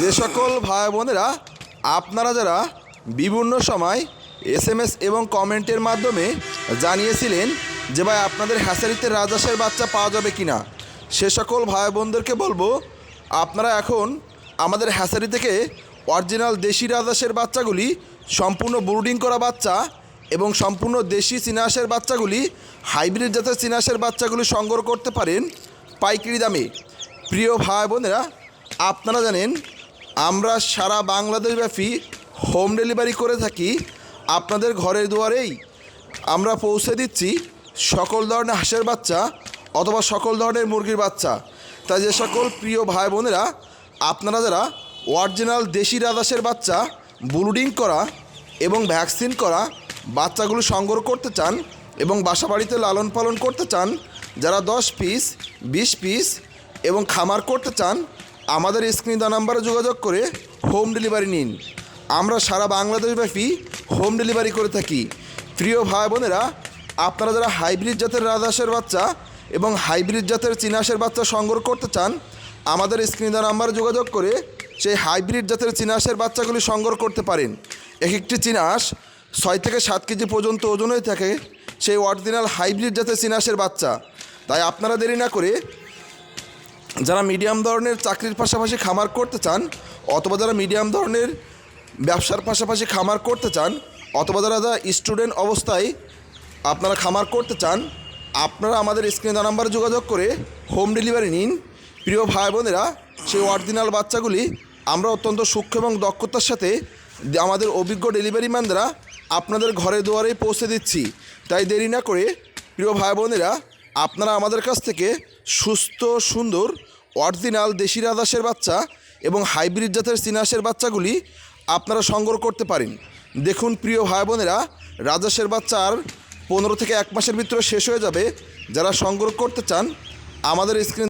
যে সকল ভাই বোনেরা আপনারা যারা বিভিন্ন সময় SMS এবং কমেন্টের মাধ্যমে জানিয়েছিলেন যে ভাই আপনাদের হ্যাচারিতে রাজহাঁসের বাচ্চা পাওয়া যাবে কিনা, সে সকল ভাই বোনদেরকে বলবো আপনারা এখন আমাদের হ্যাচারি থেকে অরিজিনাল দেশি রাজহাঁসের বাচ্চাগুলি সম্পূর্ণ ব্রুডিং করা বাচ্চা এবং সম্পূর্ণ দেশি চীনা হাঁসের বাচ্চাগুলি হাইব্রিড জাতের চীনা হাঁসের বাচ্চাগুলি সংগ্রহ করতে পারেন পাইকারি দামে। প্রিয় ভাই বোনেরা, আপনারা জানেন আমরা সারা বাংলাদেশব্যাপী হোম ডেলিভারি করে থাকি। আপনাদের ঘরের দুয়ারেই আমরা পৌঁছে দিচ্ছি সকল ধরনের হাঁসের বাচ্চা অথবা সকল ধরনের মুরগির বাচ্চা। তাই যে সকল প্রিয় ভাই বোনেরা আপনারা যারা অরিজিনাল দেশি রাজহাঁসের বাচ্চা ব্রুডিং করা এবং ভ্যাকসিন করা বাচ্চাগুলো সংগ্রহ করতে চান এবং বাসা বাড়িতে লালন পালন করতে চান, যারা 10 পিস 20 পিস এবং খামার করতে চান, আমাদের স্ক্রিন দেওয়া নাম্বারে যোগাযোগ করে হোম ডেলিভারি নিন। আমরা সারা বাংলাদেশব্যাপী হোম ডেলিভারি করে থাকি। প্রিয় ভাই বোনেরা, আপনারা যারা হাইব্রিড জাতের রাজহাঁসের বাচ্চা এবং হাইব্রিড জাতের চীনা হাঁসের বাচ্চা সংগ্রহ করতে চান, আমাদের স্ক্রিন দেওয়া নাম্বারে যোগাযোগ করে সেই হাইব্রিড জাতের চীনা হাঁসের বাচ্চাগুলি সংগ্রহ করতে পারেন। এক একটি চীনা হাঁস 6 থেকে 7 কেজি পর্যন্ত ওজন হয়ে থাকে সেই অরিজিনাল হাইব্রিড জাতের চীনা হাঁসের বাচ্চা। তাই আপনারা দেরি না করে যারা মিডিয়াম ধরনের চাকরির পাশাপাশি খামার করতে চান অথবা যারা মিডিয়াম ধরনের ব্যবসার পাশাপাশি খামার করতে চান অথবা যারা স্টুডেন্ট অবস্থায় আপনারা খামার করতে চান, আপনারা আমাদের স্ক্রিনে দেওয়া নাম্বারে যোগাযোগ করে হোম ডেলিভারি নিন। প্রিয় ভাই বোনেরা, সেই অরিজিনাল বাচ্চাগুলি আমরা অত্যন্ত সূক্ষ্ম এবং দক্ষতার সাথে আমাদের অভিজ্ঞ ডেলিভারি ম্যানরা আপনাদের ঘরে দুয়ারেই পৌঁছে দিচ্ছি। তাই দেরি না করে প্রিয় ভাই বোনেরা আপনারা আমাদের কাছ থেকে সুস্থ সুন্দর অরিজিনাল দেশি রাজহাঁসের বাচ্চা এবং হাইব্রিড জাতের চীনা হাঁসের বাচ্চাগুলি আপনারা সংগ্রহ করতে পারেন। দেখুন প্রিয় ভাই বোনেরা, রাজহাঁসের বাচ্চা আর 15 থেকে 1 মাসের ভিতরে শেষ হয়ে যাবে। যারা সংগ্রহ করতে চান আমাদের স্ক্রিন